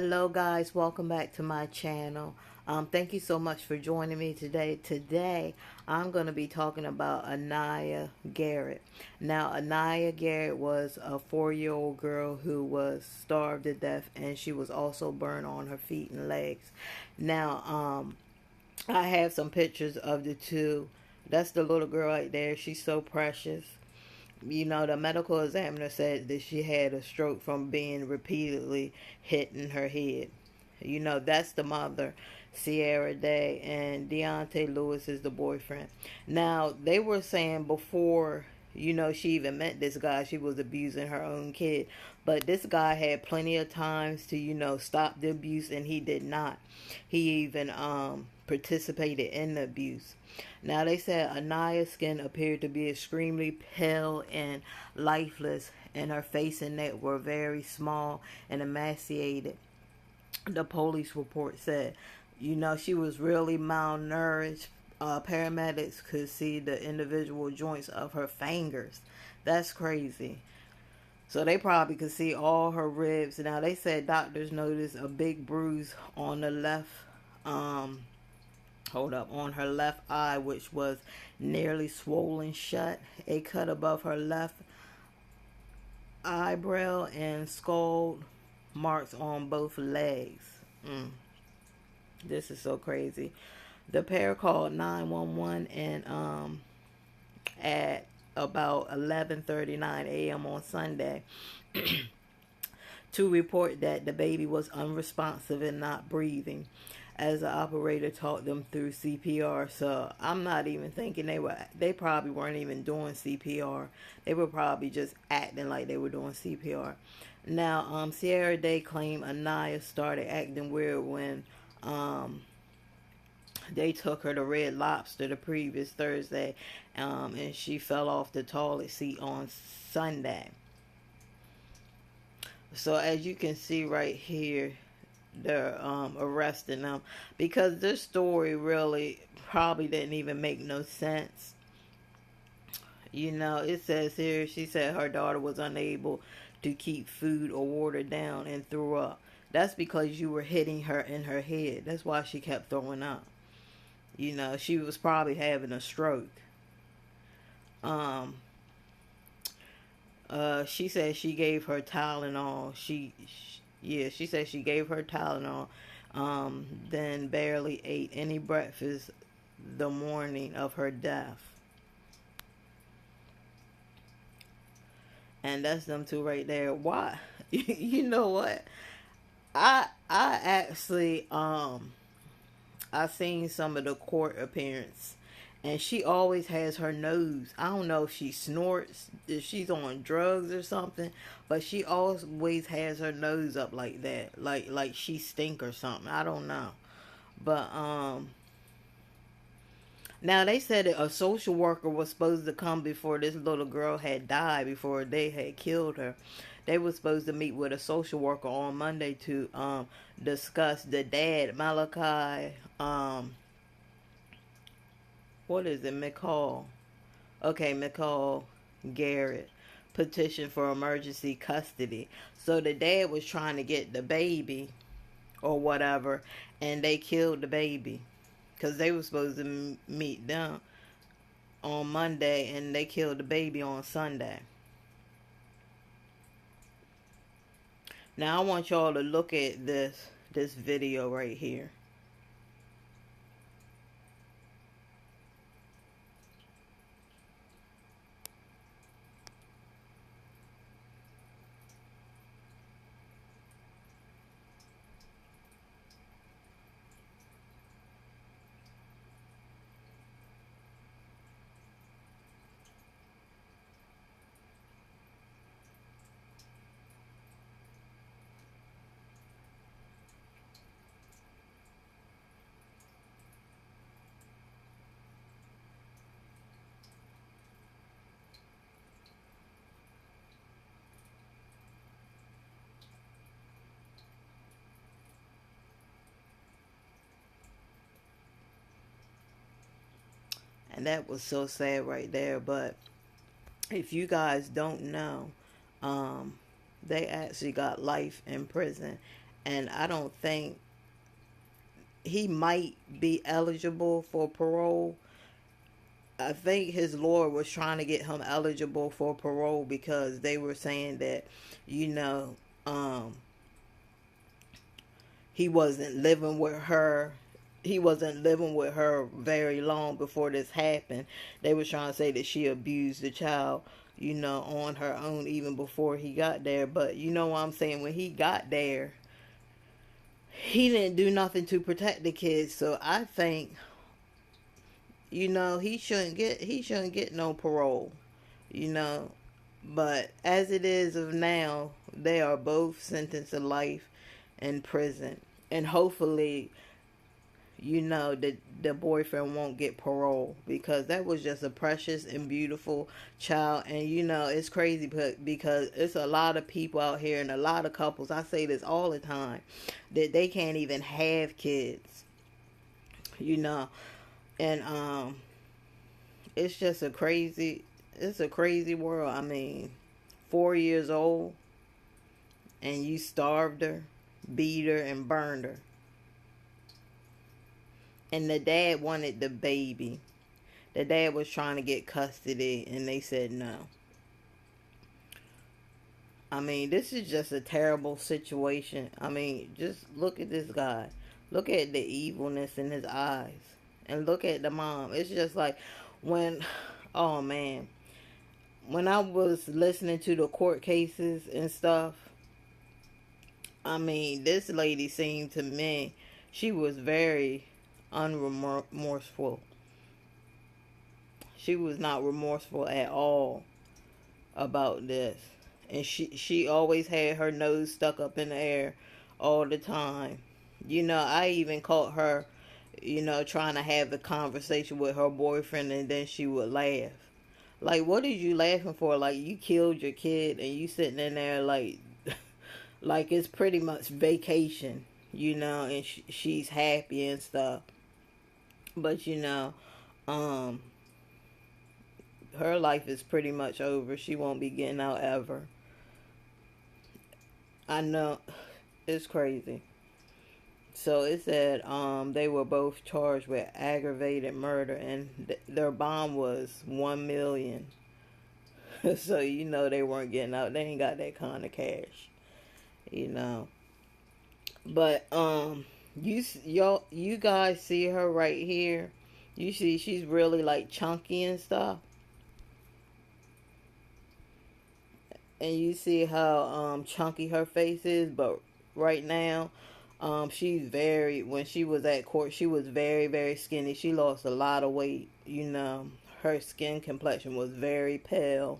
Hello guys, welcome back to my channel. Thank you so much for joining me today. Today I'm going to be talking about Aniyah Garette. Now Aniyah Garette was a 4-year-old girl who was starved to death, and she was also burned on her feet and legs. Now I have some pictures of the two. That's the little girl right there. She's so precious. You know, the medical examiner said that she had a stroke from being repeatedly hit in her head. You know, that's the mother, Sierra Day, and Deonta Lewis is the boyfriend. Now, they were saying before, you know, she even met this guy, she was abusing her own kid. But this guy had plenty of times to, you know, stop the abuse, and he did not. He even participated in the abuse. Now, they said Aniyah's skin appeared to be extremely pale and lifeless, and her face and neck were very small and emaciated. The police report said, you know, she was really malnourished. Paramedics could see the individual joints of her fingers. That's crazy. So they probably could see all her ribs. Now, they said doctors noticed a big bruise on the left on her left eye, which was nearly swollen shut. A cut above her left eyebrow, and scald marks on both legs. This is so crazy. The pair called 911 and at about 11:39 a.m. on Sunday to report that the baby was unresponsive and not breathing, as the operator taught them through CPR. So I'm not even thinking they probably weren't even doing CPR. They were probably just acting like they were doing CPR. Now, Sierra Day claimed Aniyah started acting weird when they took her to Red Lobster the previous Thursday, and she fell off the toilet seat on Sunday. So as you can see right here, they're arresting them because this story really probably didn't even make no sense. You know, it says here, she said her daughter was unable to keep food or water down and threw up. That's because you were hitting her in her head. That's why she kept throwing up. You know, she was probably having a stroke. She said she gave her Tylenol. She said she gave her Tylenol. Then barely ate any breakfast the morning of her death. And that's them two right there. Why? You know what? I actually I seen some of the court appearance, and she always has her nose. I don't know if she snorts, if she's on drugs or something, but she always has her nose up like that, like she stink or something. I don't know, but now they said that a social worker was supposed to come before this little girl had died, before they had killed her. They were supposed to meet with a social worker on Monday to discuss the dad, Malachi, what is it, McCall? Okay, McCall Garrett petition for emergency custody. So the dad was trying to get the baby or whatever, and they killed the baby because they were supposed to meet them on Monday, and they killed the baby on Sunday. Now I want y'all to look at this video right here. And that was so sad right there. But if you guys don't know, they actually got life in prison. and I don't think he might be eligible for parole. I think his lawyer was trying to get him eligible for parole because they were saying that, you know, um, he wasn't living with her. He wasn't living with her very long before this happened. They were trying to say that she abused the child, you know, on her own even before he got there. But you know what I'm saying? When he got there, he didn't do nothing to protect the kids. So I think, you know, he shouldn't get no parole, you know. But as it is of now, they are both sentenced to life in prison. And hopefully, you know, the boyfriend won't get parole, because that was just a precious and beautiful child. And you know, it's crazy because it's a lot of people out here and a lot of couples, I say this all the time, that they can't even have kids, you know. And it's just it's a crazy world. I mean, 4 years old, and you starved her, beat her, and burned her. And the dad wanted the baby. The dad was trying to get custody, and they said no. I mean, this is just a terrible situation. I mean, just look at this guy. Look at the evilness in his eyes. And look at the mom. It's just like when, oh man, when I was listening to the court cases and stuff, I mean, this lady seemed to me, she was very unremorseful. She was not remorseful at all about this. And she always had her nose stuck up in the air all the time. You know, I even caught her, you know, trying to have the conversation with her boyfriend, and then she would laugh. Like, what are you laughing for? Like, you killed your kid and you sitting in there like like it's pretty much vacation, you know, and she's happy and stuff. But you know, um her life is pretty much over. She won't be getting out ever. I know, it's crazy. So it said they were both charged with aggravated murder, and their bond was 1 million. So you know they weren't getting out. They ain't got that kind of cash, you know. But you guys see her right here. You see she's really like chunky and stuff, and you see how chunky her face is. But right now, she's very, when she was at court, she was very, very skinny. She lost a lot of weight, you know. Her skin complexion was very pale,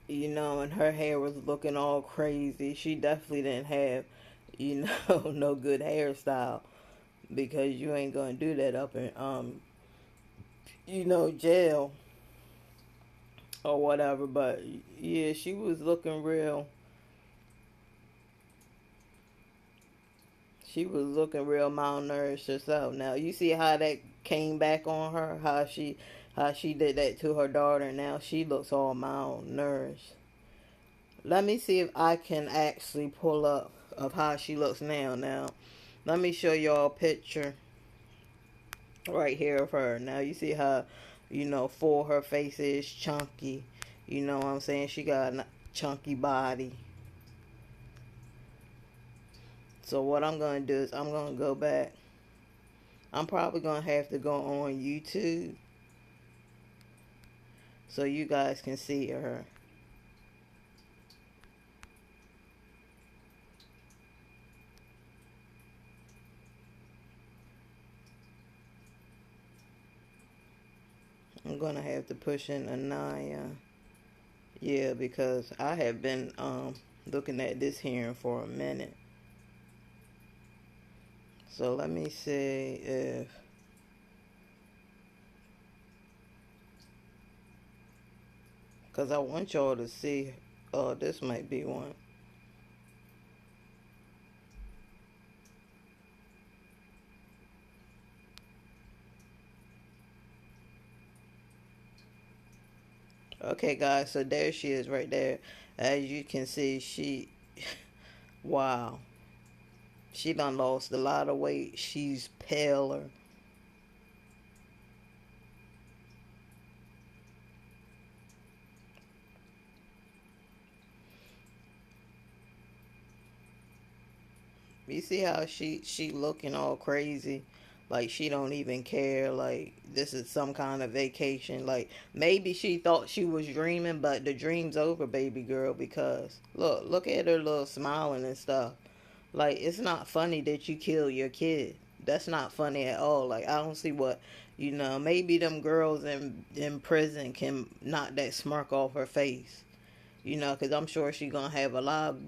you know, and her hair was looking all crazy. She definitely didn't have, you know, no good hairstyle, because you ain't gonna do that up in you know, jail or whatever. But yeah, she was looking real. She was looking real malnourished herself. Now you see how that came back on her, how she did that to her daughter. Now she looks all malnourished. Let me see if I can actually pull up of how she looks now. Now, let me show y'all a picture right here of her. Now you see how, you know, full her face is, chunky. You know what I'm saying? She got a chunky body. So what I'm going to do is I'm going to go back. I'm probably going to have to go on YouTube so you guys can see her. I'm going to have to push in Aniyah. Yeah, because I have been looking at this hearing for a minute. So let me see if, because I want y'all to see, oh, this might be one. Okay, guys, so there she is right there. As you can see, Wow. She done lost a lot of weight. She's paler. You see how she looking all crazy? Like she don't even care. Like this is some kind of vacation. Like maybe she thought she was dreaming, but the dream's over, baby girl, because look at her little smiling and stuff. Like it's not funny that you kill your kid. That's not funny at all. Like I don't see what, maybe them girls in prison can knock that smirk off her face. Because I'm sure she gonna have a lot of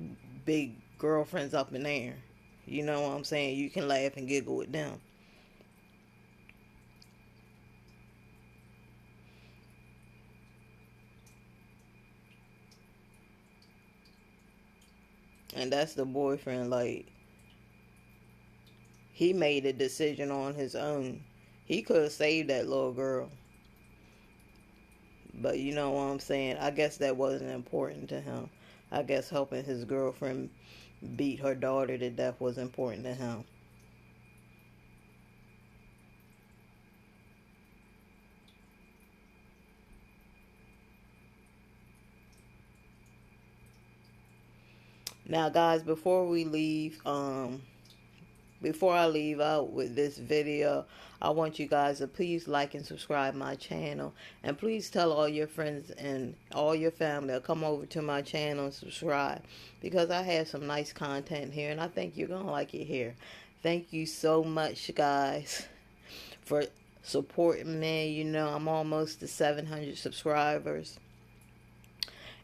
big girlfriends up in there. You know what I'm saying? You can laugh and giggle with them. And that's the boyfriend. Like, he made a decision on his own. He could have saved that little girl. But you know what I'm saying? I guess that wasn't important to him. I guess helping his girlfriend beat her daughter to death was important to him. Now, guys, before I leave out with this video, I want you guys to please like and subscribe my channel. And please tell all your friends and all your family to come over to my channel and subscribe. Because I have some nice content here and I think you're going to like it here. Thank you so much, guys, for supporting me. I'm almost to 700 subscribers.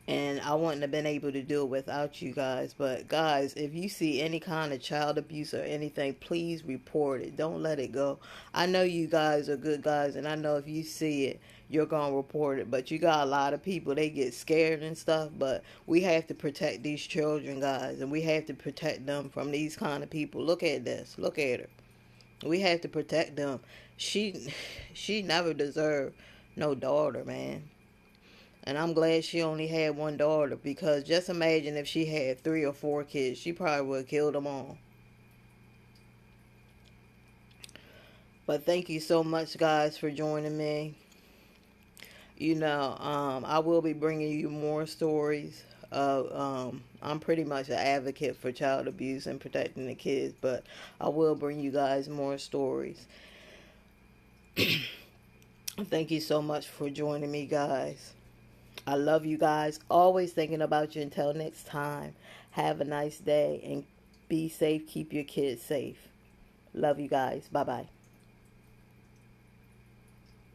And I wouldn't have been able to do it without you guys. But guys, if you see any kind of child abuse or anything, please report it. Don't let it go. I know you guys are good guys, and I know if you see it, you're going to report it. But you got a lot of people, they get scared and stuff. But we have to protect these children, guys. And we have to protect them from these kind of people. Look at this. Look at her. We have to protect them. She never deserved no daughter, man. And I'm glad she only had one daughter, because just imagine if she had 3 or 4 kids. She probably would have killed them all. But thank you so much, guys, for joining me. I will be bringing you more stories. I'm pretty much an advocate for child abuse and protecting the kids, but I will bring you guys more stories. Thank you so much for joining me, guys. I love you guys. Always thinking about you. Until next time, have a nice day and be safe. Keep your kids safe. Love you guys. Bye-bye.